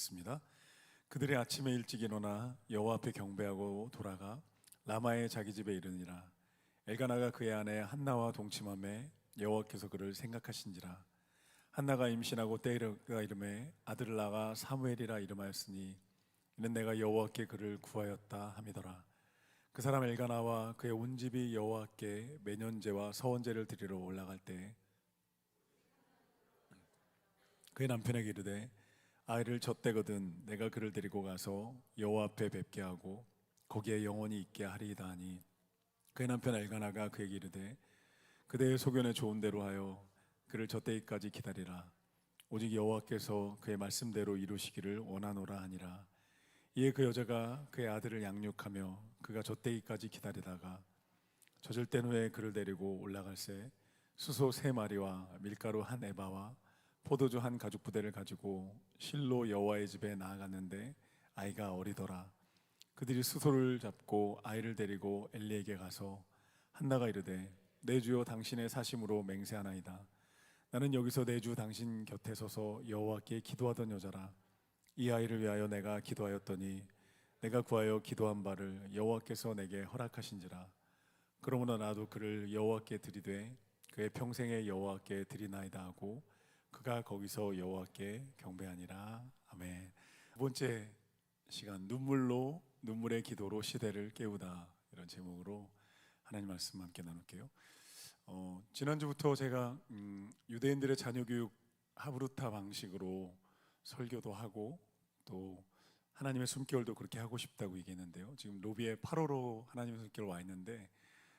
읽겠습니다. 그들이 아침에 일찍 일어나 여호와 앞에 경배하고 돌아가 라마의 자기 집에 이르니라. 엘가나가 그의 아내 한나와 동침함에 여호와께서 그를 생각하신지라. 한나가 임신하고 때가 이름에 아들을 낳아 사무엘이라 이름하였으니 이는 내가 여호와께 그를 구하였다 함이더라. 그 사람 엘가나와 그의 온 집이 여호와께 매년제와 서원제를 드리러 올라갈 때 그의 남편에게 이르되 아이를 젖대거든 내가 그를 데리고 가서 여호와 앞에 뵙게 하고 거기에 영원히 있게 하리이다 하니, 그의 남편 엘가나가 그에게 이르되 그대의 소견에 좋은 대로 하여 그를 젖대기까지 기다리라. 오직 여호와께서 그의 말씀대로 이루시기를 원하노라 하니라. 이에 그 여자가 그의 아들을 양육하며 그가 젖대기까지 기다리다가 젖을 뗀 후에 그를 데리고 올라갈새 수소 3마리와 밀가루 1에바와 포도주 1가죽부대를 가지고 실로 여호와의 집에 나아갔는데 아이가 어리더라. 그들이 수소를 잡고 아이를 데리고 엘리에게 가서 한나가 이르되 내 주여 당신의 사심으로 맹세하나이다. 나는 여기서 내 주 당신 곁에 서서 여호와께 기도하던 여자라. 이 아이를 위하여 내가 기도하였더니 내가 구하여 기도한 바를 여호와께서 내게 허락하신지라. 그러므로 나도 그를 여호와께 드리되 그의 평생에 여호와께 드리나이다 하고 그가 거기서 여호와께 경배하니라. 아멘. 두 번째 시간, 눈물의 기도로 시대를 깨우다, 이런 제목으로 하나님 말씀 함께 나눌게요. 지난주부터 제가 유대인들의 자녀교육 하브루타 방식으로 설교도 하고 또 하나님의 숨결도 그렇게 하고 싶다고 얘기했는데요. 지금 로비에 8호로 하나님의 숨결 와 있는데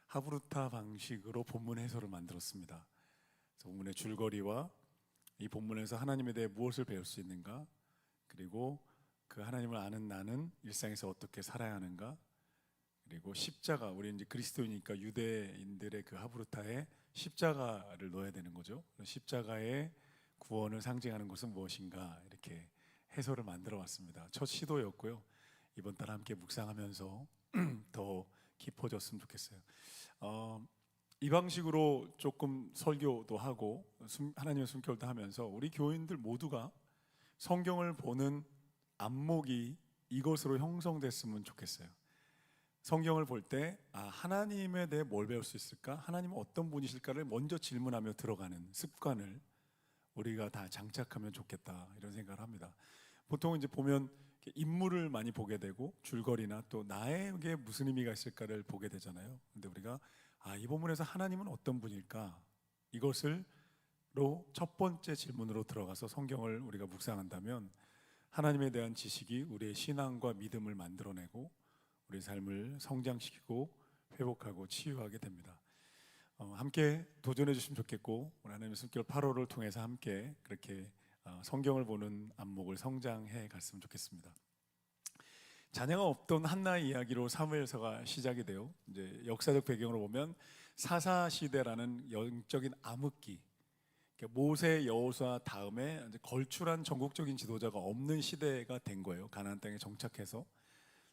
하브루타 방식으로 본문 해설을 만들었습니다. 그래서 본문의 줄거리와 이 본문에서 하나님에 대해 무엇을 배울 수 있는가, 그리고 그 하나님을 아는 나는 일상에서 어떻게 살아야 하는가, 그리고 십자가, 우리 이제 그리스도이니까 유대인들의 그 하브루타에 십자가를 넣어야 되는 거죠. 십자가의 구원을 상징하는 것은 무엇인가, 이렇게 해설을 만들어 왔습니다. 첫 시도였고요. 이번 달 함께 묵상하면서 더 깊어졌으면 좋겠어요. 이 방식으로 조금 설교도 하고 하나님의 숨결도 하면서 우리 교인들 모두가 성경을 보는 안목이 이것으로 형성됐으면 좋겠어요. 성경을 볼 때 하나님에 대해 뭘 배울 수 있을까? 하나님은 어떤 분이실까를 먼저 질문하며 들어가는 습관을 우리가 다 장착하면 좋겠다, 이런 생각을 합니다. 보통 이제 보면 인물을 많이 보게 되고 줄거리나 또 나에게 무슨 의미가 있을까를 보게 되잖아요. 근데 우리가 이 본문에서 하나님은 어떤 분일까? 이것을 첫 번째 질문으로 들어가서 성경을 우리가 묵상한다면 하나님에 대한 지식이 우리의 신앙과 믿음을 만들어내고 우리 삶을 성장시키고 회복하고 치유하게 됩니다. 함께 도전해 주시면 좋겠고, 우리 하나님의 숨결 8호를 통해서 함께 그렇게 성경을 보는 안목을 성장해 갔으면 좋겠습니다. 자녀가 없던 한나의 이야기로 사무엘서가 시작이 돼요. 이제 역사적 배경으로 보면 사사 시대라는 영적인 암흑기, 모세 여호수아 다음에 이제 걸출한 전국적인 지도자가 없는 시대가 된 거예요. 가나안 땅에 정착해서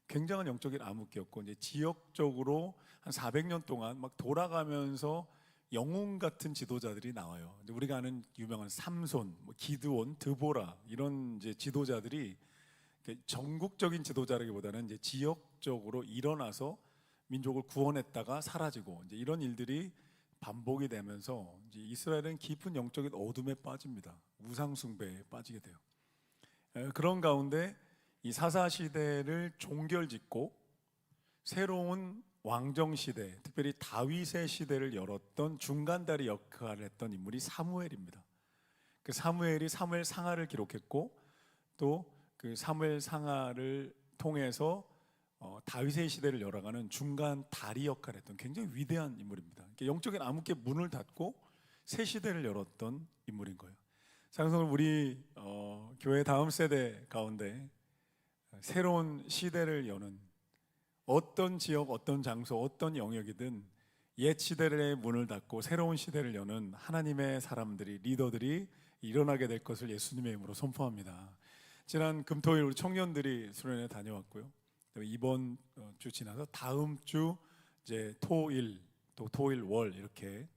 굉장한 영적인 암흑기였고, 이제 지역적으로 한 400년 동안 막 돌아가면서 영웅 같은 지도자들이 나와요. 이제 우리가 아는 유명한 삼손, 기드온, 드보라, 이런 이제 지도자들이 전국적인 지도자라기보다는 이제 지역적으로 일어나서 민족을 구원했다가 사라지고, 이제 이런 일들이 반복이 되면서 이제 이스라엘은 깊은 영적인 어둠에 빠집니다. 우상 숭배에 빠지게 돼요. 그런 가운데 이 사사 시대를 종결짓고 새로운 왕정 시대, 특별히 다윗의 시대를 열었던 중간다리 역할을 했던 인물이 사무엘입니다. 그 사무엘이 사무엘 상하를 기록했고, 또 그 사무엘 상하를 통해서 다윗의 시대를 열어가는 중간 다리 역할을 했던 굉장히 위대한 인물입니다. 영적인 암흑기의 문을 닫고 새 시대를 열었던 인물인 거예요. 사랑스러운 우리 교회 다음 세대 가운데 새로운 시대를 여는, 어떤 지역, 어떤 장소, 어떤 영역이든 옛 시대의 문을 닫고 새로운 시대를 여는 하나님의 사람들이, 리더들이 일어나게 될 것을 예수님의 이름으로 선포합니다. 지난 금토일 우리 청년들이 수련회 다녀왔고요. 이번 주 지나서 다음 주 이제 토일, 또 토일 월, 이렇게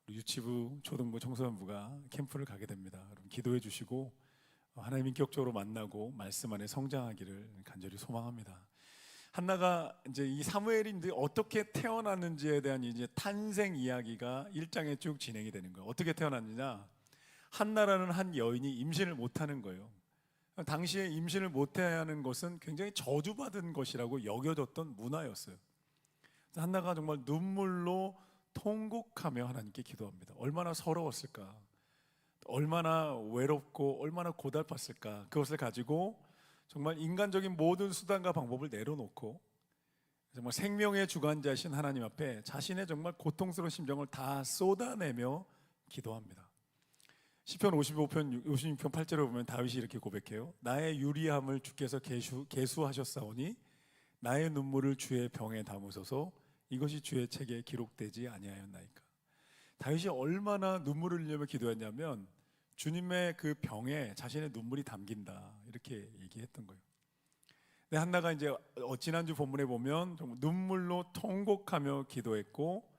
유치부, 초등부, 청소년부가 캠프를 가게 됩니다. 여러분 기도해 주시고 하나님 인격적으로 만나고 말씀 안에 성장하기를 간절히 소망합니다. 한나가 이제 이 사무엘이 이제 어떻게 태어났는지에 대한 이제 탄생 이야기가 1장에 쭉 진행이 되는 거예요. 어떻게 태어났느냐? 한나라는 한 여인이 임신을 못하는 거예요. 당시에 임신을 못해야 하는 것은 굉장히 저주받은 것이라고 여겨졌던 문화였어요. 한나가 정말 눈물로 통곡하며 하나님께 기도합니다. 얼마나 서러웠을까, 얼마나 외롭고 얼마나 고달팠을까. 그것을 가지고 정말 인간적인 모든 수단과 방법을 내려놓고 정말 생명의 주관자신 하나님 앞에 자신의 정말 고통스러운 심정을 다 쏟아내며 기도합니다. 시편 56편 8절에 보면 다윗이 이렇게 고백해요. 나의 유리함을 주께서 계수하셨사오니 나의 눈물을 주의 병에 담으소서. 이것이 주의 책에 기록되지 아니하였나이까. 다윗이 얼마나 눈물을 흘리며 기도했냐면 주님의 그 병에 자신의 눈물이 담긴다, 이렇게 얘기했던 거예요. 근데 한나가 이제 지난주 본문에 보면 정말 눈물로 통곡하며 기도했고,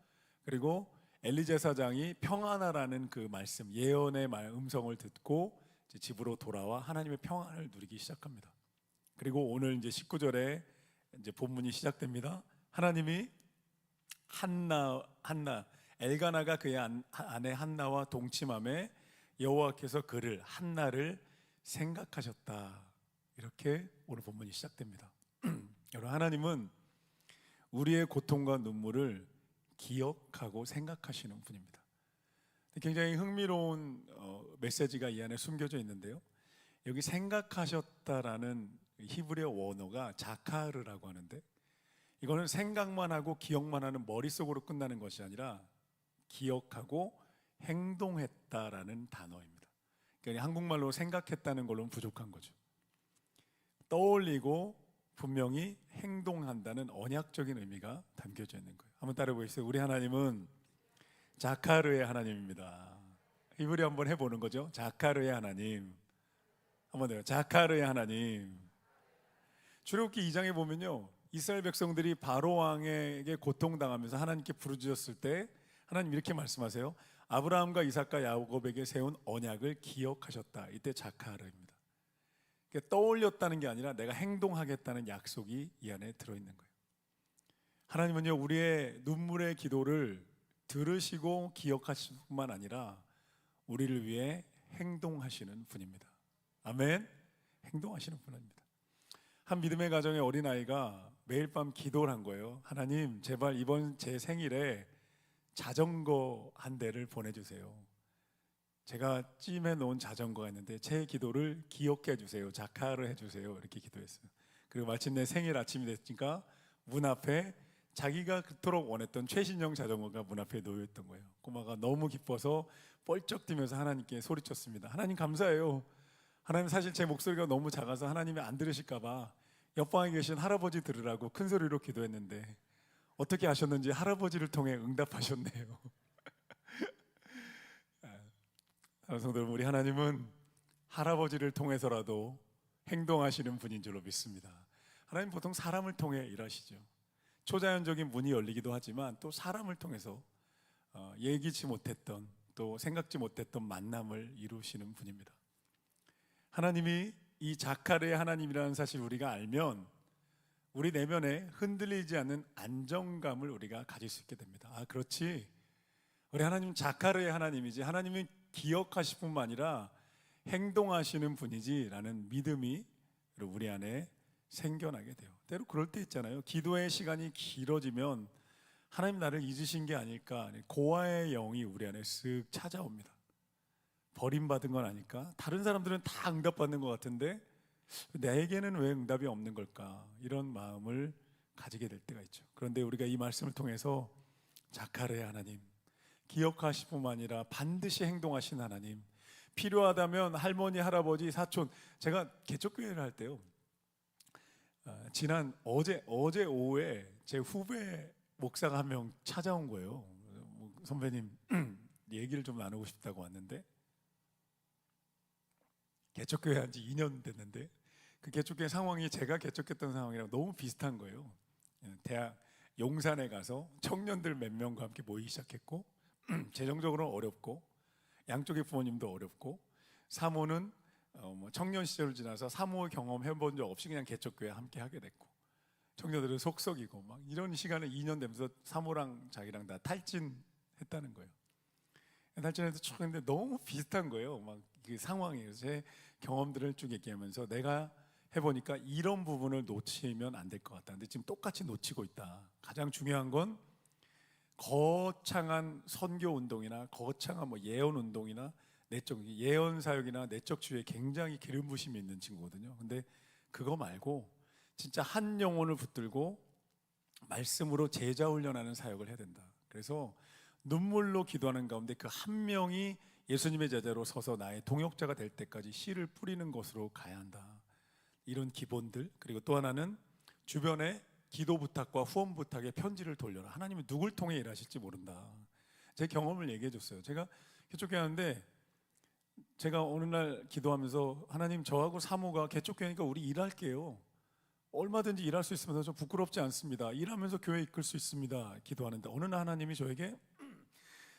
그리고 엘리제사장이 평안하라는 그 말씀, 예언의 음성을 듣고 이제 집으로 돌아와 하나님의 평안을 누리기 시작합니다. 그리고 오늘 이제 19절에 이제 본문이 시작됩니다. 하나님이 한나 엘가나가 그의 아내 한나와 동침함에 여호와께서 그를 한나를 생각하셨다, 이렇게 오늘 본문이 시작됩니다. 여러분, 하나님은 우리의 고통과 눈물을 기억하고 생각하시는 분입니다. 굉장히 흥미로운 메시지가 이 안에 숨겨져 있는데요. 여기 생각하셨다라는 히브리어 원어가 자카르라고 하는데, 이거는 생각만 하고 기억만 하는 머릿속으로 끝나는 것이 아니라 기억하고 행동했다라는 단어입니다. 그러니까 한국말로 생각했다는 걸로는 부족한 거죠. 떠올리고 분명히 행동한다는 언약적인 의미가 담겨져 있는 거예요. 한번 따라해 보겠어요. 우리 하나님은 자카르의 하나님입니다. 히브리 한번 해보는 거죠. 자카르의 하나님. 한번 더요. 자카르의 하나님. 출애굽기 2장에 보면요, 이스라엘 백성들이 바로 왕에게 고통당하면서 하나님께 부르짖었을 때 하나님 이렇게 말씀하세요. 아브라함과 이삭과 야곱에게 세운 언약을 기억하셨다. 이때 자카르입니다. 떠올렸다는 게 아니라 내가 행동하겠다는 약속이 이 안에 들어있는 거예요. 하나님은요, 우리의 눈물의 기도를 들으시고 기억하실 뿐만 아니라 우리를 위해 행동하시는 분입니다. 아멘. 행동하시는 분입니다. 한 믿음의 가정의 어린아이가 매일 밤 기도를 한 거예요. 하나님, 제발 이번 제 생일에 자전거 한 대를 보내주세요. 제가 찜해 놓은 자전거가 있는데 제 기도를 기억해 주세요. 자카를 해주세요. 이렇게 기도했어요. 그리고 마침내 생일 아침이 됐으니까 문 앞에 자기가 그토록 원했던 최신형 자전거가 문 앞에 놓여 있던 거예요. 꼬마가 너무 기뻐서 뻘쩍 뛰면서 하나님께 소리쳤습니다. 하나님 감사해요. 하나님, 사실 제 목소리가 너무 작아서 하나님이 안 들으실까 봐 옆방에 계신 할아버지 들으라고 큰 소리로 기도했는데 어떻게 하셨는지 할아버지를 통해 응답하셨네요. 성도 여러분, 우리 하나님은 할아버지를 통해서라도 행동하시는 분인 줄로 믿습니다. 하나님 보통 사람을 통해 일하시죠. 초자연적인 문이 열리기도 하지만 또 사람을 통해서 예기치 못했던, 또 생각지 못했던 만남을 이루시는 분입니다. 하나님이 이 자카르의 하나님이라는 사실 우리가 알면 우리 내면에 흔들리지 않는 안정감을 우리가 가질 수 있게 됩니다. 아, 그렇지, 우리 하나님은 자카르의 하나님이지, 하나님은 기억하실 뿐만 아니라 행동하시는 분이지 라는 믿음이 우리 안에 생겨나게 돼요. 때로 그럴 때 있잖아요. 기도의 시간이 길어지면 하나님 나를 잊으신 게 아닐까, 고아의 영이 우리 안에 쓱 찾아옵니다. 버림받은 건 아닐까? 다른 사람들은 다 응답받는 것 같은데 나에게는 왜 응답이 없는 걸까? 이런 마음을 가지게 될 때가 있죠. 그런데 우리가 이 말씀을 통해서 자카르의 하나님, 기억하실 뿐만 아니라 반드시 행동하신 하나님, 필요하다면 할머니, 할아버지, 사촌, 제가 개척교회를 할 때요, 지난 어제 오후에 제 후배 목사가 한 명 찾아온 거예요. 선배님 얘기를 좀 나누고 싶다고 왔는데, 개척교회 한 지 2년 됐는데 그 개척교회 상황이 제가 개척했던 상황이랑 너무 비슷한 거예요. 대학 용산에 가서 청년들 몇 명과 함께 모이기 시작했고 재정적으로는 어렵고 양쪽의 부모님도 어렵고 사모는 뭐 청년 시절을 지나서 사모 경험 해본 적 없이 그냥 개척교회 함께 하게 됐고, 청년들은 속썩이고 막 이런 시간에 2년 되면서 사모랑 자기랑 다 탈진했다는 거예요. 탈진해도 쭉 했는데 너무 비슷한 거예요. 막 그 상황이. 제 경험들을 쭉 얘기하면서 내가 해보니까 이런 부분을 놓치면 안 될 것 같다. 근데 지금 똑같이 놓치고 있다. 가장 중요한 건 거창한 선교 운동이나 거창한 뭐 예언 운동이나 내적 예언 사역이나 내적 주의에 굉장히 기름 부심이 있는 친구거든요. 근데 그거 말고 진짜 한 영혼을 붙들고 말씀으로 제자 훈련하는 사역을 해야 된다. 그래서 눈물로 기도하는 가운데 그 한 명이 예수님의 제자로 서서 나의 동역자가 될 때까지 씨를 뿌리는 것으로 가야 한다. 이런 기본들. 그리고 또 하나는 주변에 기도 부탁과 후원 부탁의 편지를 돌려라. 하나님은 누굴 통해 일하실지 모른다. 제 경험을 얘기해 줬어요. 제가 개척교회 하는데 제가 어느 날 기도하면서 하나님, 저하고 사모가 개척교회니까 우리 일할게요. 얼마든지 일할 수 있습니다. 저 부끄럽지 않습니다. 일하면서 교회 이끌 수 있습니다. 기도하는데 어느 날 하나님이 저에게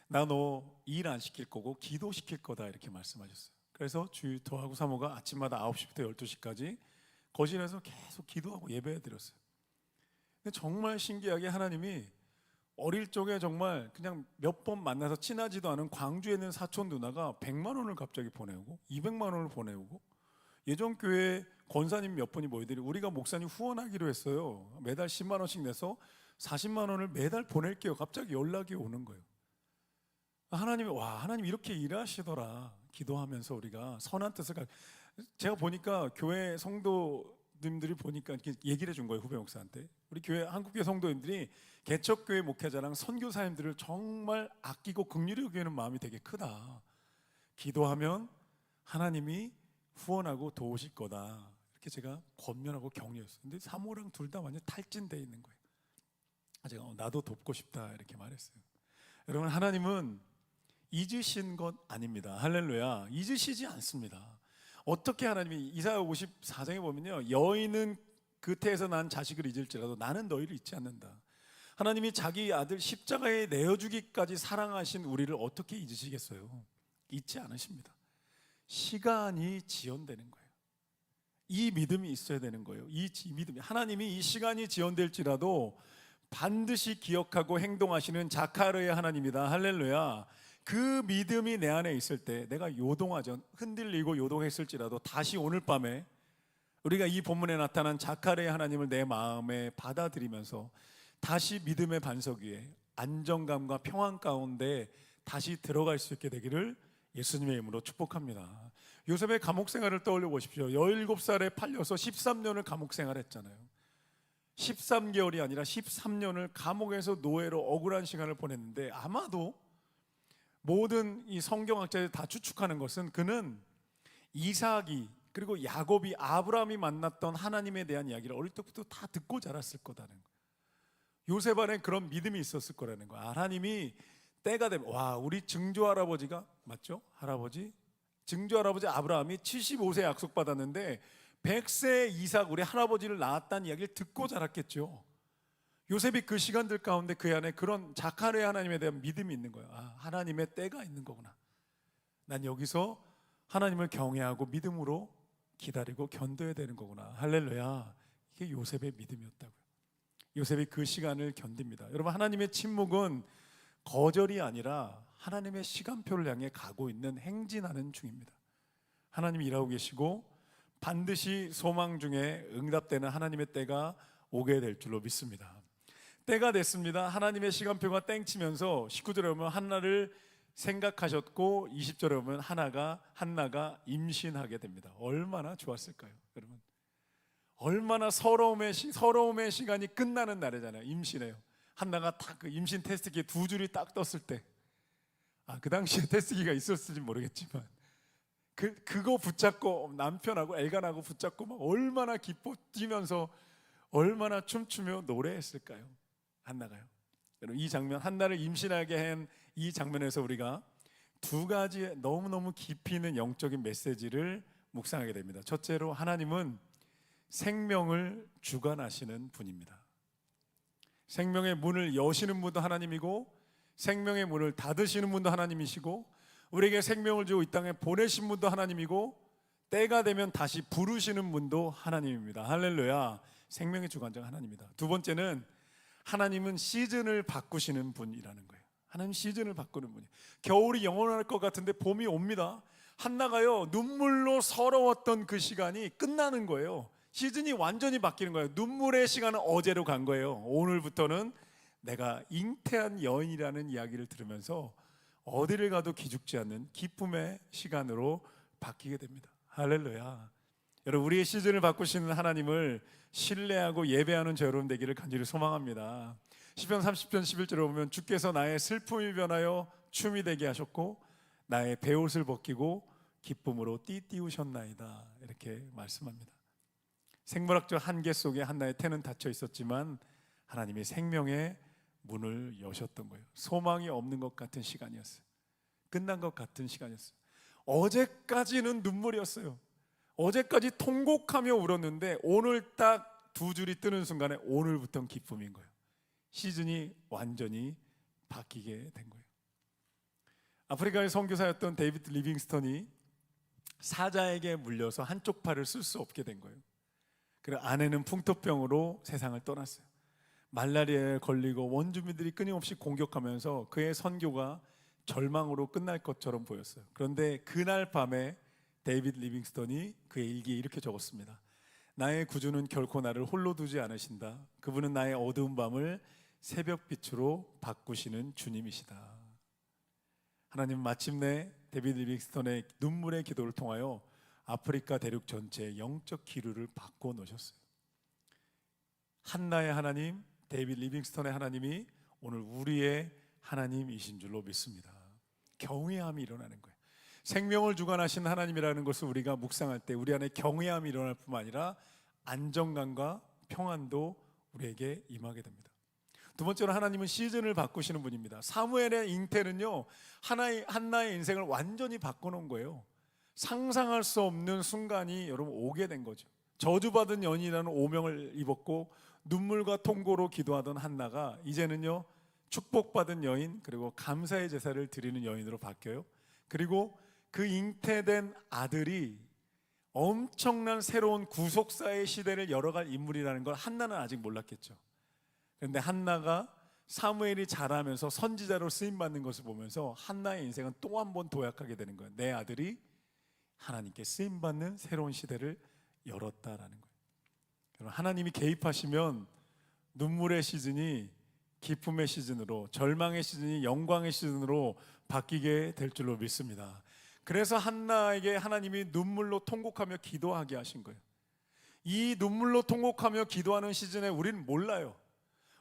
나 너 일 안 시킬 거고 기도 시킬 거다 이렇게 말씀하셨어요. 그래서 저하고 사모가 아침마다 9시부터 12시까지 거실에서 계속 기도하고 예배해 드렸어요. 근데 정말 신기하게 하나님이 어릴 적에 정말 그냥 몇 번 만나서 친하지도 않은 광주에 있는 사촌 누나가 100만 원을 갑자기 보내오고 200만 원을 보내오고, 예전 교회 권사님 몇 분이 모여들이 우리가 목사님 후원하기로 했어요. 매달 10만 원씩 내서 40만 원을 매달 보낼게요. 갑자기 연락이 오는 거예요. 하나님이 하나님 이렇게 일하시더라. 기도하면서 우리가 선한 뜻을 제가 보니까 교회 성도님들이 보니까 이렇게 얘기를 해준 거예요. 후배 목사한테. 우리 교회 한국교회 성도님들이 개척교회 목회자랑 선교사님들을 정말 아끼고 긍휼히 여기는 마음이 되게 크다. 기도하면 하나님이 후원하고 도우실 거다. 이렇게 제가 권면하고 격려했어요. 근데 사모랑 둘 다 완전 탈진돼 있는 거예요. 제가 나도 돕고 싶다 이렇게 말했어요. 여러분, 하나님은 잊으신 것 아닙니다. 할렐루야. 잊으시지 않습니다. 어떻게 하나님이 이사야 54장에 보면요, 여인은 그 태에서 난 자식을 잊을지라도 나는 너희를 잊지 않는다. 하나님이 자기 아들 십자가에 내어주기까지 사랑하신 우리를 어떻게 잊으시겠어요? 잊지 않으십니다. 시간이 지연되는 거예요. 이 믿음이 있어야 되는 거예요. 이 믿음이, 하나님이 이 시간이 지연될지라도 반드시 기억하고 행동하시는 자카르의 하나님이다. 할렐루야. 그 믿음이 내 안에 있을 때 내가 요동하죠. 흔들리고 요동했을지라도 다시 오늘 밤에 우리가 이 본문에 나타난 자카르의 하나님을 내 마음에 받아들이면서 다시 믿음의 반석 위에 안정감과 평안 가운데 다시 들어갈 수 있게 되기를 예수님의 이름으로 축복합니다. 요셉의 감옥 생활을 떠올려 보십시오. 17살에 팔려서 13년을 감옥 생활했잖아요. 13개월이 아니라 13년을 감옥에서 노예로 억울한 시간을 보냈는데, 아마도 모든 이 성경학자들이 다 추측하는 것은 그는 이삭이 그리고 야곱이 아브라함이 만났던 하나님에 대한 이야기를 어릴 때부터 다 듣고 자랐을 거다는 거예요. 요셉 안에 그런 믿음이 있었을 거라는 거예요. 하나님이 때가 되면, 우리 증조 할아버지가 맞죠? 할아버지? 증조 할아버지 아브라함이 75세 약속받았는데 100세 이삭 우리 할아버지를 낳았다는 이야기를 듣고 자랐겠죠. 요셉이 그 시간들 가운데 그 안에 그런 자카르의 하나님에 대한 믿음이 있는 거예요. 하나님의 때가 있는 거구나. 난 여기서 하나님을 경외하고 믿음으로 기다리고 견뎌야 되는 거구나. 할렐루야. 이게 요셉의 믿음이었다고요. 요셉이 그 시간을 견딥니다. 여러분, 하나님의 침묵은 거절이 아니라 하나님의 시간표를 향해 가고 있는 행진하는 중입니다. 하나님이 일하고 계시고 반드시 소망 중에 응답되는 하나님의 때가 오게 될 줄로 믿습니다. 때가 됐습니다. 하나님의 시간표가 땡치면서 19절에 보면 한나를 생각하셨고 20절에 보면 한나가 임신하게 됩니다. 얼마나 좋았을까요, 여러분? 얼마나 서러움의 시간이 끝나는 날이잖아요. 임신해요. 한나가 딱 그 임신 테스트기에 2줄이 딱 떴을 때, 그 당시에 테스트기가 있었을지 모르겠지만 그거 붙잡고 남편하고 엘간하고 붙잡고 막 얼마나 기뻐 뛰면서 얼마나 춤추며 노래했을까요? 한나가요. 여러분, 이 장면, 한나를 임신하게 한 이 장면에서 우리가 두 가지 너무너무 깊이 있는 영적인 메시지를 묵상하게 됩니다. 첫째로, 하나님은 생명을 주관하시는 분입니다. 생명의 문을 여시는 분도 하나님이고 생명의 문을 닫으시는 분도 하나님이시고 우리에게 생명을 주고 이 땅에 보내신 분도 하나님이고 때가 되면 다시 부르시는 분도 하나님입니다. 할렐루야. 생명의 주관자 하나님입니다. 두 번째는 하나님은 시즌을 바꾸시는 분이라는 거예요. 하나님 시즌을 바꾸는 분이에요. 겨울이 영원할 것 같은데 봄이 옵니다. 한나가요, 눈물로 서러웠던 그 시간이 끝나는 거예요. 시즌이 완전히 바뀌는 거예요. 눈물의 시간은 어제로 간 거예요. 오늘부터는 내가 잉태한 여인이라는 이야기를 들으면서 어디를 가도 기죽지 않는 기쁨의 시간으로 바뀌게 됩니다. 할렐루야. 여러분, 우리의 시즌을 바꾸시는 하나님을 신뢰하고 예배하는 저 여러분 되기를 간절히 소망합니다. 시편 30편 11절에 보면 주께서 나의 슬픔이 변하여 춤이 되게 하셨고 나의 베옷을 벗기고 기쁨으로 띠띠우셨나이다, 이렇게 말씀합니다. 생물학적 한계 속에 한나의 태는 닫혀 있었지만 하나님이 생명의 문을 여셨던 거예요. 소망이 없는 것 같은 시간이었어요. 끝난 것 같은 시간이었어요. 어제까지는 눈물이었어요. 어제까지 통곡하며 울었는데 오늘 딱 두 줄이 뜨는 순간에 오늘부터는 기쁨인 거예요. 시즌이 완전히 바뀌게 된 거예요. 아프리카의 선교사였던 데이비드 리빙스턴이 사자에게 물려서 한쪽 팔을 쓸 수 없게 된 거예요. 그리고 아내는 풍토병으로 세상을 떠났어요. 말라리아에 걸리고 원주민들이 끊임없이 공격하면서 그의 선교가 절망으로 끝날 것처럼 보였어요. 그런데 그날 밤에 데이비드 리빙스턴이 그의 일기에 이렇게 적었습니다. 나의 구주는 결코 나를 홀로 두지 않으신다. 그분은 나의 어두운 밤을 새벽빛으로 바꾸시는 주님이시다. 하나님은 마침내 데이비드 리빙스턴의 눈물의 기도를 통하여 아프리카 대륙 전체의 영적 기류를 바꿔 놓으셨어요. 한나의 하나님, 데이비드 리빙스턴의 하나님이 오늘 우리의 하나님이신 줄로 믿습니다. 경외함이 일어나는 거예요. 생명을 주관하신 하나님이라는 것을 우리가 묵상할 때 우리 안에 경외함이 일어날 뿐만 아니라 안정감과 평안도 우리에게 임하게 됩니다. 두 번째로 하나님은 시즌을 바꾸시는 분입니다. 사무엘의 잉태는요, 한나의 인생을 완전히 바꿔놓은 거예요. 상상할 수 없는 순간이 여러분 오게 된 거죠. 저주받은 여인이라는 오명을 입었고 눈물과 통고로 기도하던 한나가 이제는요, 축복받은 여인, 그리고 감사의 제사를 드리는 여인으로 바뀌어요. 그리고 그 잉태된 아들이 엄청난 새로운 구속사의 시대를 열어갈 인물이라는 걸 한나는 아직 몰랐겠죠. 그런데 한나가 사무엘이 자라면서 선지자로 쓰임받는 것을 보면서 한나의 인생은 또 한 번 도약하게 되는 거예요. 내 아들이 하나님께 쓰임받는 새로운 시대를 열었다라는 거예요. 여러분, 하나님이 개입하시면 눈물의 시즌이 기쁨의 시즌으로, 절망의 시즌이 영광의 시즌으로 바뀌게 될 줄로 믿습니다. 그래서 한나에게 하나님이 눈물로 통곡하며 기도하게 하신 거예요. 이 눈물로 통곡하며 기도하는 시즌에 우리는 몰라요.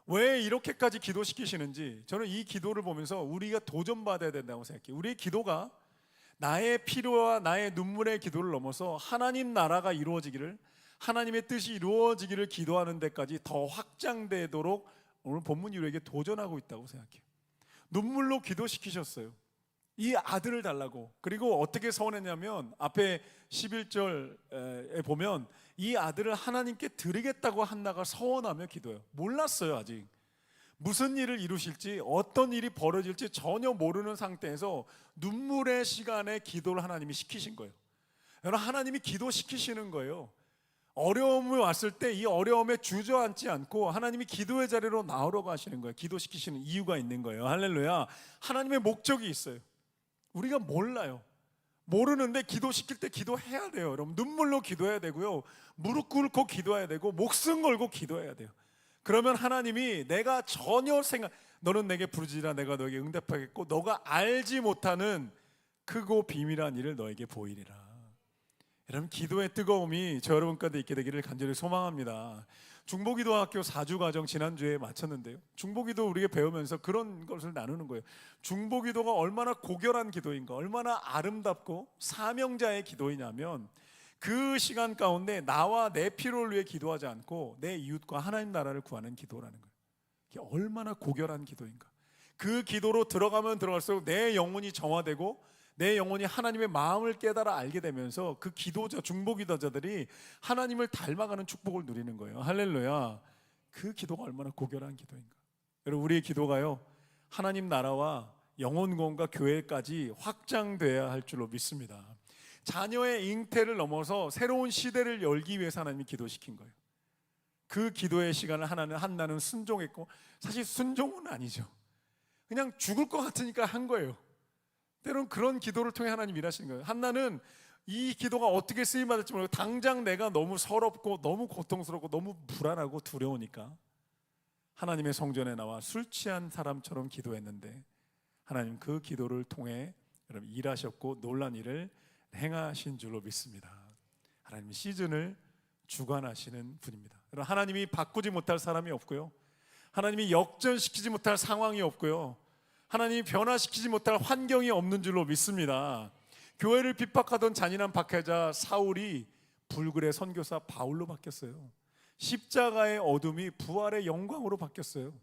왜 이렇게까지 기도시키시는지. 저는 이 기도를 보면서 우리가 도전받아야 된다고 생각해요. 우리의 기도가 나의 필요와 나의 눈물의 기도를 넘어서 하나님 나라가 이루어지기를, 하나님의 뜻이 이루어지기를 기도하는 데까지 더 확장되도록 오늘 본문이 우리에게 도전하고 있다고 생각해요. 눈물로 기도시키셨어요. 이 아들을 달라고. 그리고 어떻게 서원했냐면 앞에 11절에 보면 이 아들을 하나님께 드리겠다고 한나가 서원하며 기도해요. 몰랐어요. 아직 무슨 일을 이루실지, 어떤 일이 벌어질지 전혀 모르는 상태에서 눈물의 시간에 기도를 하나님이 시키신 거예요. 여러분, 하나님이 기도시키시는 거예요. 어려움이 왔을 때 이 어려움에 주저앉지 않고 하나님이 기도의 자리로 나오라고 하시는 거예요. 기도시키시는 이유가 있는 거예요. 할렐루야. 하나님의 목적이 있어요. 우리가 몰라요. 모르는데 기도시킬 때 기도해야 돼요. 여러분, 눈물로 기도해야 되고요, 무릎 꿇고 기도해야 되고 목숨 걸고 기도해야 돼요. 그러면 하나님이 내가 전혀 너는 내게 부르지라 내가 너에게 응답하겠고 너가 알지 못하는 크고 비밀한 일을 너에게 보이리라. 여러분, 기도의 뜨거움이 저 여러분 가운데 있게 되기를 간절히 소망합니다. 중보기도학교 4주 과정 지난주에 마쳤는데요, 중보기도 우리가 배우면서 그런 것을 나누는 거예요. 중보기도가 얼마나 고결한 기도인가, 얼마나 아름답고 사명자의 기도이냐면 그 시간 가운데 나와 내 필요를 위해 기도하지 않고 내 이웃과 하나님 나라를 구하는 기도라는 거예요. 이게 얼마나 고결한 기도인가. 그 기도로 들어가면 들어갈수록 내 영혼이 정화되고 내 영혼이 하나님의 마음을 깨달아 알게 되면서 그 기도자, 중보기도자들이 하나님을 닮아가는 축복을 누리는 거예요. 할렐루야. 그 기도가 얼마나 고결한 기도인가. 여러분, 우리의 기도가요, 하나님 나라와 영혼구원과 교회까지 확장돼야 할 줄로 믿습니다. 자녀의 잉태를 넘어서 새로운 시대를 열기 위해서 하나님이 기도시킨 거예요. 그 기도의 시간을 한나는 순종했고, 사실 순종은 아니죠. 그냥 죽을 것 같으니까 한 거예요. 때론 그런 기도를 통해 하나님 일하시는 거예요. 한나는 이 기도가 어떻게 쓰임받을지 모르고 당장 내가 너무 서럽고 너무 고통스럽고 너무 불안하고 두려우니까 하나님의 성전에 나와 술 취한 사람처럼 기도했는데, 하나님 그 기도를 통해 여러분 일하셨고 놀란 일을 행하신 줄로 믿습니다. 하나님은 시즌을 주관하시는 분입니다. 여러분, 하나님이 바꾸지 못할 사람이 없고요, 하나님이 역전시키지 못할 상황이 없고요, 하나님이 변화시키지 못할 환경이 없는 줄로 믿습니다. 교회를 핍박하던 잔인한 박해자 사울이 불굴의 선교사 바울로 바뀌었어요. 십자가의 어둠이 부활의 영광으로 바뀌었어요.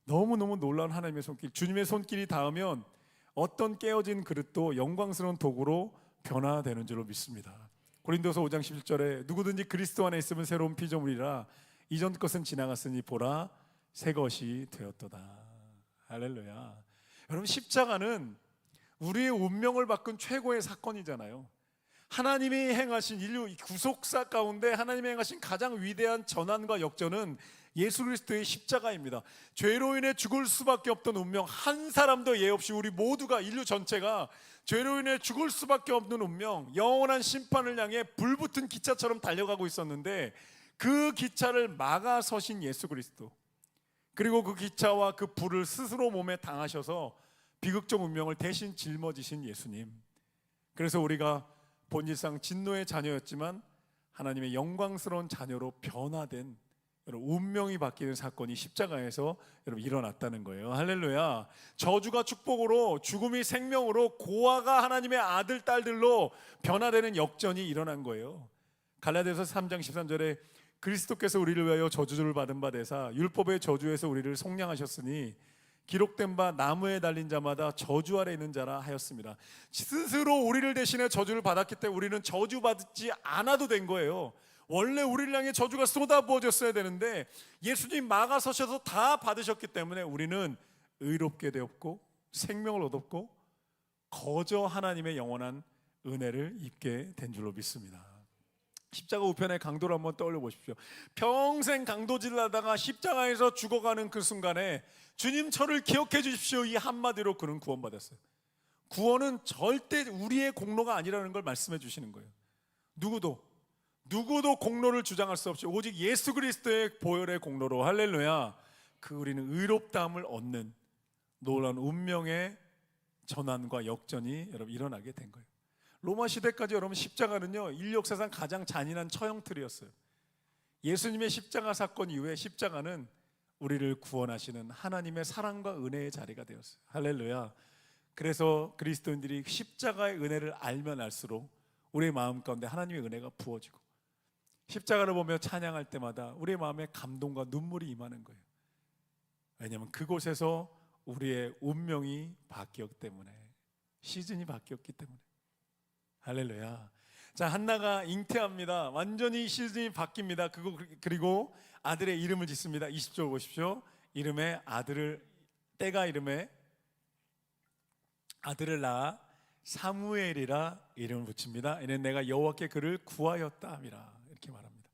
너무너무 놀라운 하나님의 손길, 주님의 손길이 닿으면 어떤 깨어진 그릇도 영광스러운 도구로 변화되는 줄로 믿습니다. 고린도서 5장 11절에 누구든지 그리스도 안에 있으면 새로운 피조물이라 이전 것은 지나갔으니 보라 새 것이 되었도다. 할렐루야. 여러분, 십자가는 우리의 운명을 바꾼 최고의 사건이잖아요. 하나님이 행하신 인류 구속사 가운데 하나님이 행하신 가장 위대한 전환과 역전은 예수 그리스도의 십자가입니다. 죄로 인해 죽을 수밖에 없던 운명, 한 사람도 예 없이 우리 모두가, 인류 전체가 죄로 인해 죽을 수밖에 없는 운명, 영원한 심판을 향해 불붙은 기차처럼 달려가고 있었는데 그 기차를 막아서신 예수 그리스도, 그리고 그 기차와 그 불을 스스로 몸에 당하셔서 비극적 운명을 대신 짊어지신 예수님. 그래서 우리가 본질상 진노의 자녀였지만 하나님의 영광스러운 자녀로 변화된, 여러분, 운명이 바뀌는 사건이 십자가에서 여러분 일어났다는 거예요. 할렐루야. 저주가 축복으로, 죽음이 생명으로, 고아가 하나님의 아들 딸들로 변화되는 역전이 일어난 거예요. 갈라디아서 3장 13절에 그리스도께서 우리를 위하여 저주를 받은 바 되사 율법의 저주에서 우리를 속량하셨으니 기록된 바 나무에 달린 자마다 저주 아래 있는 자라 하였습니다. 스스로 우리를 대신해 저주를 받았기 때문에 우리는 저주받지 않아도 된 거예요. 원래 우리를 향해 저주가 쏟아부어졌어야 되는데 예수님 막아서셔서 다 받으셨기 때문에 우리는 의롭게 되었고 생명을 얻었고 거저 하나님의 영원한 은혜를 입게 된 줄로 믿습니다. 십자가 우편의 강도를 한번 떠올려 보십시오. 평생 강도질을 하다가 십자가에서 죽어가는 그 순간에 주님 저를 기억해 주십시오, 이 한마디로 그는 구원받았어요. 구원은 절대 우리의 공로가 아니라는 걸 말씀해 주시는 거예요. 누구도 공로를 주장할 수 없이 오직 예수 그리스도의 보혈의 공로로, 할렐루야, 그 우리는 의롭다함을 얻는 놀라운 운명의 전환과 역전이 여러분 일어나게 된 거예요. 로마 시대까지 여러분 십자가는요, 인류 역사상 가장 잔인한 처형틀이었어요. 예수님의 십자가 사건 이후에 십자가는 우리를 구원하시는 하나님의 사랑과 은혜의 자리가 되었어요. 할렐루야. 그래서 그리스도인들이 십자가의 은혜를 알면 알수록 우리의 마음 가운데 하나님의 은혜가 부어지고, 십자가를 보며 찬양할 때마다 우리의 마음에 감동과 눈물이 임하는 거예요. 왜냐하면 그곳에서 우리의 운명이 바뀌었기 때문에, 시즌이 바뀌었기 때문에. 할렐루야. 자, 한나가 잉태합니다. 완전히 시즌이 바뀝니다. 그리고 아들의 이름을 짓습니다. 20절 보십시오. 때가 이름에 아들을 낳아 사무엘이라 이름을 붙입니다. 이는 내가 여호와께 그를 구하였다 함이라, 이렇게 말합니다.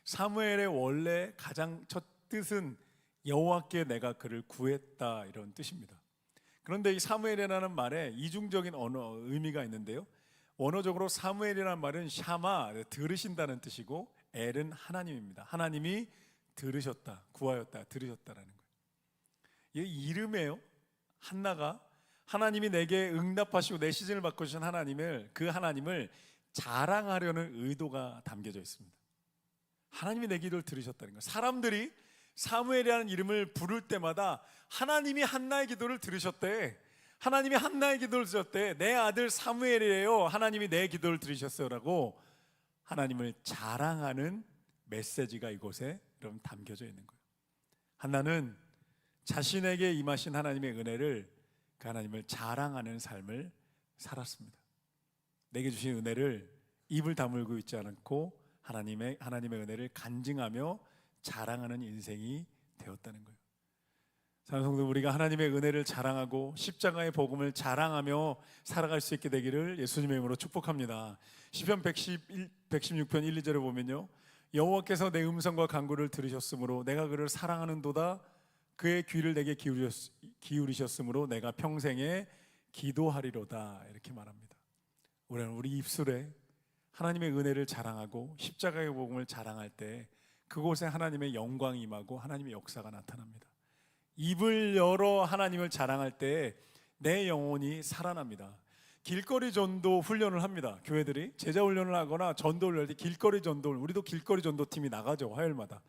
사무엘의 원래 가장 첫 뜻은 여호와께 내가 그를 구했다, 이런 뜻입니다. 그런데 이 사무엘이라는 말에 이중적인 언어 의미가 있는데요, 원어적으로 사무엘이라는 말은 샤마, 들으신다는 뜻이고, 엘은 하나님입니다. 하나님이 들으셨다, 구하였다, 들으셨다라는 거예요. 이 이름이에요. 한나가 하나님이 내게 응답하시고 내 시즌을 바꾸신 그 하나님을 자랑하려는 의도가 담겨져 있습니다. 하나님이 내 기도를 들으셨다는 거예요. 사람들이 사무엘이라는 이름을 부를 때마다 하나님이 한나의 기도를 들으셨대. 하나님이 한나의 기도를 들으셨대. 내 아들 사무엘이래요, 하나님이 내 기도를 들으셨어요 라고 하나님을 자랑하는 메시지가 이곳에 여러분 담겨져 있는 거예요. 한나는 자신에게 임하신 하나님의 은혜를, 그 하나님을 자랑하는 삶을 살았습니다. 내게 주신 은혜를 입을 다물고 있지 않고 하나님의 은혜를 간증하며 자랑하는 인생이 되었다는 거예요. 사랑하는 성도, 우리가 하나님의 은혜를 자랑하고 십자가의 복음을 자랑하며 살아갈 수 있게 되기를 예수님의 이름으로 축복합니다. 시편 116편 1, 2절에 보면요, 여호와께서 내 음성과 간구를 들으셨으므로 내가 그를 사랑하는도다. 그의 귀를 내게 기울이셨으므로 내가 평생에 기도하리로다. 이렇게 말합니다. 우리는 우리 입술에 하나님의 은혜를 자랑하고 십자가의 복음을 자랑할 때 그곳에 하나님의 영광이 임하고 하나님의 역사가 나타납니다. 입을 열어 하나님을 자랑할 때 내 영혼이 살아납니다. 길거리 전도 훈련을 합니다. 교회들이 제자 훈련을 하거나 전도를 할 때 길거리 전도를, 우리도 길거리 전도팀이 나가죠. 화요일마다.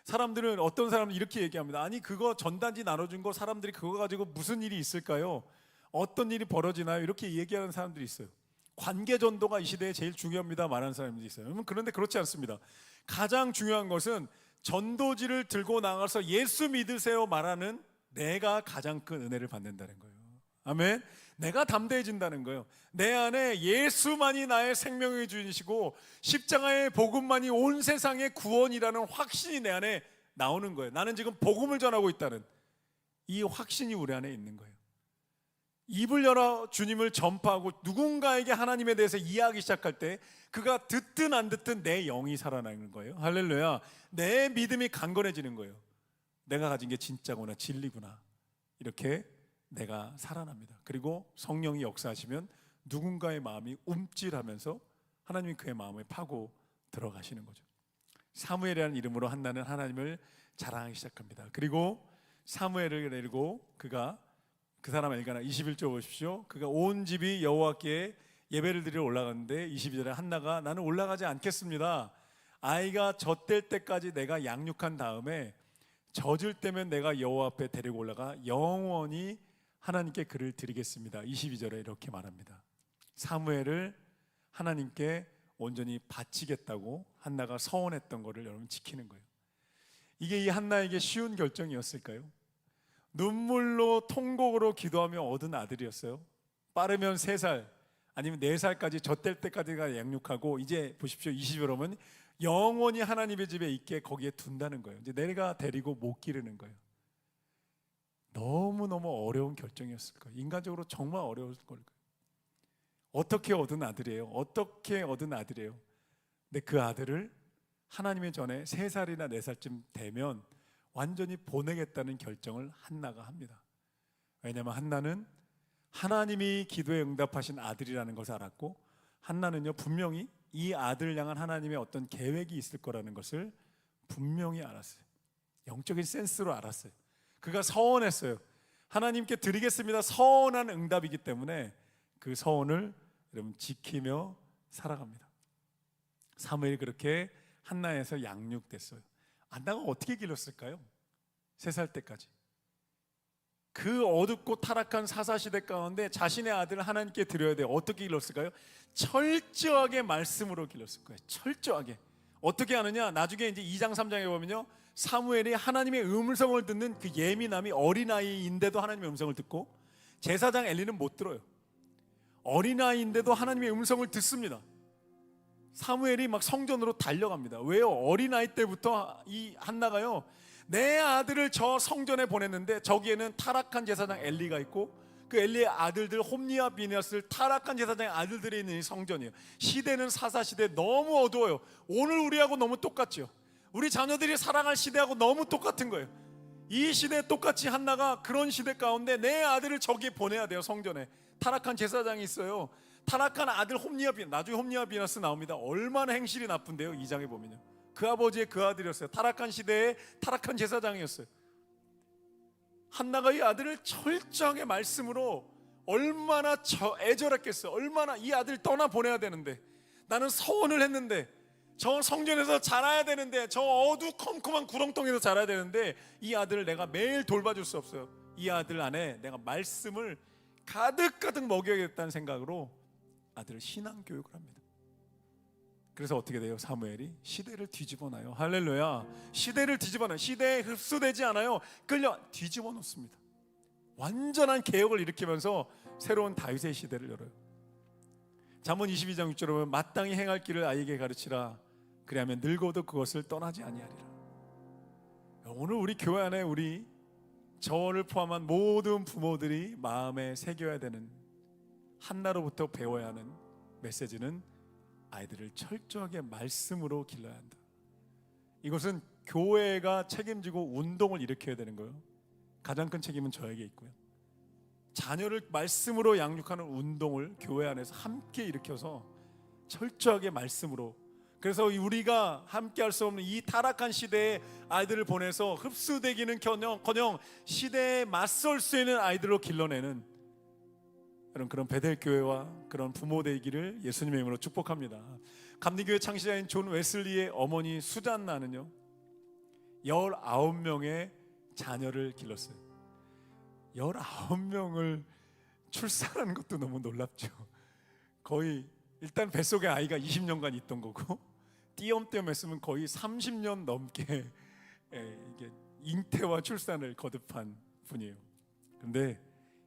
사람들은, 어떤 사람은 이렇게 얘기합니다. 아니, 그거 전단지 나눠준 거 사람들이 그거 가지고 무슨 일이 있을까요? 어떤 일이 벌어지나요? 이렇게 얘기하는 사람들이 있어요. 관계 전도가 이 시대에 제일 중요합니다 말하는 사람들이 있어요. 그런데 그렇지 않습니다. 가장 중요한 것은 전도지를 들고 나가서 예수 믿으세요 말하는 내가 가장 큰 은혜를 받는다는 거예요. 아멘. 내가 담대해진다는 거예요. 내 안에 예수만이 나의 생명의 주인이시고 십자가의 복음만이 온 세상의 구원이라는 확신이 내 안에 나오는 거예요. 나는 지금 복음을 전하고 있다는 이 확신이 우리 안에 있는 거예요. 입을 열어 주님을 전파하고 누군가에게 하나님에 대해서 이야기하기 시작할 때 그가 듣든 안 듣든 내 영이 살아나는 거예요. 할렐루야. 내 믿음이 강건해지는 거예요. 내가 가진 게 진짜구나, 진리구나, 이렇게 내가 살아납니다. 그리고 성령이 역사하시면 누군가의 마음이 움찔하면서 하나님이 그의 마음에 파고 들어가시는 거죠. 사무엘이라는 이름으로 한나는 하나님을 자랑하기 시작합니다. 그리고 사무엘을 내리고 그가, 그 사람 엘가나 21절 보십시오. 그가 온 집이 여호와께 예배를 드리러 올라갔는데 22절에 한나가 나는 올라가지 않겠습니다. 아이가 젖될 때까지 내가 양육한 다음에 젖을 때면 내가 여호와 앞에 데리고 올라가 영원히 하나님께 그를 드리겠습니다. 22절에 이렇게 말합니다. 사무엘을 하나님께 온전히 바치겠다고 한나가 서원했던 것을 여러분 지키는 거예요. 이게 이 한나에게 쉬운 결정이었을까요? 눈물로 통곡으로 기도하며 얻은 아들이었어요. 빠르면 3살 아니면 4살까지 젖될 때까지가 양육하고 이제 보십시오. 20절 오면 영원히 하나님의 집에 있게 거기에 둔다는 거예요. 이제 내가 데리고 못 기르는 거예요. 너무너무 어려운 결정이었을 거예요. 인간적으로 정말 어려울 거예요. 어떻게 얻은 아들이에요? 어떻게 얻은 아들이에요? 근데 그 아들을 하나님의 전에 3살이나 4살쯤 되면 완전히 보내겠다는 결정을 한나가 합니다. 왜냐하면 한나는 하나님이 기도에 응답하신 아들이라는 것을 알았고, 한나는요 분명히 이 아들을 향한 하나님의 어떤 계획이 있을 거라는 것을 분명히 알았어요. 영적인 센스로 알았어요. 그가 서원했어요. 하나님께 드리겠습니다. 서원한 응답이기 때문에 그 서원을 여러분 지키며 살아갑니다. 사무엘이 그렇게 한나에서 양육됐어요. 한나가 어떻게 길렀을까요? 3살 때까지 그 어둡고 타락한 사사시대 가운데 자신의 아들을 하나님께 드려야 돼요. 어떻게 길렀을까요? 철저하게 말씀으로 길렀을 거예요. 철저하게. 어떻게 하느냐? 나중에 이제 2장 3장에 보면요, 사무엘이 하나님의 음성을 듣는 그 예민함이, 어린아이인데도 하나님의 음성을 듣고, 제사장 엘리는 못 들어요. 어린아이인데도 하나님의 음성을 듣습니다. 사무엘이 막 성전으로 달려갑니다. 왜요? 어린아이 때부터 이 한나가요, 내 아들을 저 성전에 보냈는데 저기에는 타락한 제사장 엘리가 있고 그 엘리의 아들들 홈니와 비느하스, 타락한 제사장의 아들들이 있는 이 성전이에요. 시대는 사사시대, 너무 어두워요. 오늘 우리하고 너무 똑같죠. 우리 자녀들이 살아갈 시대하고 너무 똑같은 거예요. 이 시대에 똑같이 한나가 그런 시대 가운데 내 아들을 저기에 보내야 돼요. 성전에 타락한 제사장이 있어요. 타락한 아들 홈니와 비느하스, 나중에 홈니와 비느하스 나옵니다. 얼마나 행실이 나쁜데요. 2장에 보면요, 그 아버지의 그 아들이었어요. 타락한 시대에 타락한 제사장이었어요. 한나가 이 아들을 철저하게 말씀으로 얼마나 애절했겠어요. 얼마나 이 아들 떠나보내야 되는데, 나는 서원을 했는데, 저 성전에서 자라야 되는데, 저 어두컴컴한 구렁텅이에서 자라야 되는데 이 아들을 내가 매일 돌봐줄 수 없어요. 이 아들 안에 내가 말씀을 가득가득 먹여야겠다는 생각으로 아들을 신앙교육을 합니다. 그래서 어떻게 돼요? 사무엘이 시대를 뒤집어놔요. 할렐루야. 시대를 뒤집어놔요. 시대에 흡수되지 않아요. 끌려 뒤집어 놓습니다. 완전한 개혁을 일으키면서 새로운 다윗의 시대를 열어요. 잠언 22장 6절에 보면 마땅히 행할 길을 아이에게 가르치라. 그리하면 늙어도 그것을 떠나지 아니하리라. 오늘 우리 교회 안에 우리 저를 포함한 모든 부모들이 마음에 새겨야 되는, 한나로부터 배워야 하는 메시지는 아이들을 철저하게 말씀으로 길러야 한다. 이것은 교회가 책임지고 운동을 일으켜야 되는 거예요. 가장 큰 책임은 저에게 있고요. 자녀를 말씀으로 양육하는 운동을 교회 안에서 함께 일으켜서 철저하게 말씀으로, 그래서 우리가 함께 할 수 없는 이 타락한 시대에 아이들을 보내서 흡수되기는커녕 시대에 맞설 수 있는 아이들로 길러내는 그런 베델 교회와 그런 부모 되기를 예수님의 이름으로 축복합니다. 감리교회 창시자인 존 웨슬리의 어머니 수잔나는요 19명의 자녀를 길렀어요. 19명을 출산하는 것도 너무 놀랍죠. 거의 일단 뱃속에 아이가 20년간 있던 거고, 띄엄띄엄 했으면 거의 30년 넘게 이게 잉태와 출산을 거듭한 분이에요. 근데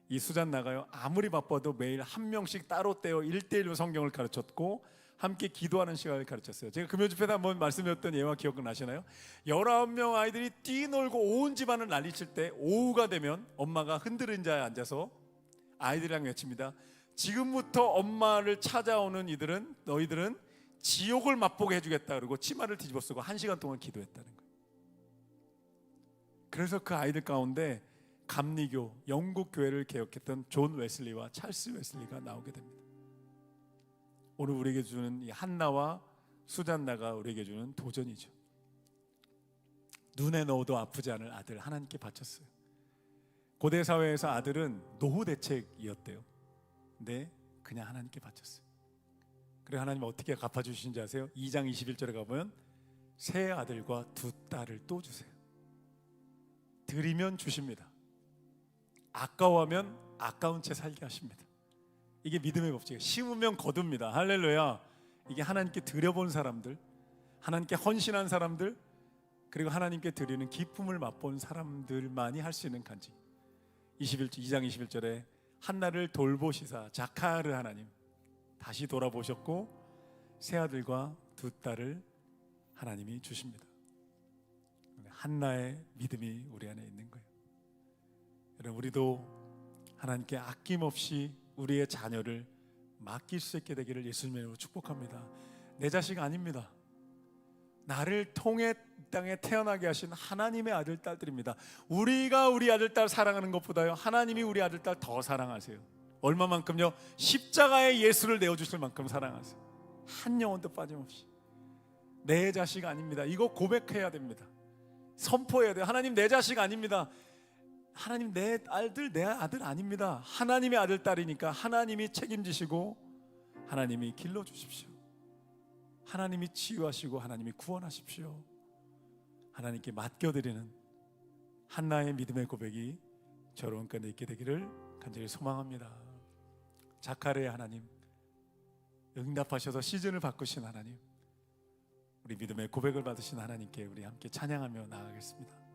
이 수잔나가요 아무리 바빠도 매일 한 명씩 따로 떼어 1대1로 성경을 가르쳤고 함께 기도하는 시간을 가르쳤어요. 제가 금요 집회 때 한번 말씀드렸던 예와 기억나시나요? 19명 아이들이 뛰놀고 온 집안을 난리칠 때 오후가 되면 엄마가 흔들은 자에 앉아서 아이들이랑 외칩니다. 지금부터 엄마를 찾아오는 너희들은 지옥을 맛보게 해주겠다. 그리고 치마를 뒤집어 쓰고 1시간 동안 기도했다는 거예요. 그래서 그 아이들 가운데 감리교, 영국 교회를 개혁했던 존 웨슬리와 찰스 웨슬리가 나오게 됩니다. 오늘 우리에게 주는 이 한나와 수잔나가 우리에게 주는 도전이죠. 눈에 넣어도 아프지 않을 아들 하나님께 바쳤어요. 고대 사회에서 아들은 노후 대책이었대요. 근데 그냥 하나님께 바쳤어요. 그래 하나님 어떻게 갚아주신지 아세요? 2장 21절에 가보면 세 아들과 두 딸을 또 주세요. 드리면 주십니다. 아까워하면 아까운 채 살게 하십니다. 이게 믿음의 법칙이에요. 심으면 거둡니다. 할렐루야. 이게 하나님께 드려본 사람들, 하나님께 헌신한 사람들, 그리고 하나님께 드리는 기쁨을 맛본 사람들만이 할 수 있는 간증. 2장 21절에 한나를 돌보시사 자카르 하나님 다시 돌아보셨고 세 아들과 두 딸을 하나님이 주십니다. 한나의 믿음이 우리 안에 있는 거예요. 여러분, 우리도 하나님께 아낌없이 우리의 자녀를 맡길 수 있게 되기를 예수님의 이름으로 축복합니다. 내 자식 아닙니다. 나를 통해 땅에 태어나게 하신 하나님의 아들 딸들입니다. 우리가 우리 아들 딸 사랑하는 것보다요 하나님이 우리 아들 딸 더 사랑하세요. 얼마만큼요? 십자가에 예수를 내어주실 만큼 사랑하세요. 한 영혼도 빠짐없이. 내 자식 아닙니다. 이거 고백해야 됩니다. 선포해야 돼요. 하나님 내 자식 아닙니다. 하나님 내 아들 아닙니다. 하나님의 아들 딸이니까 하나님이 책임지시고 하나님이 길러주십시오. 하나님이 치유하시고 하나님이 구원하십시오. 하나님께 맡겨드리는 한나의 믿음의 고백이 저런 가운데 있게 되기를 간절히 소망합니다. 자카르의 하나님, 응답하셔서 시즌을 바꾸신 하나님, 우리 믿음의 고백을 받으신 하나님께 우리 함께 찬양하며 나아가겠습니다.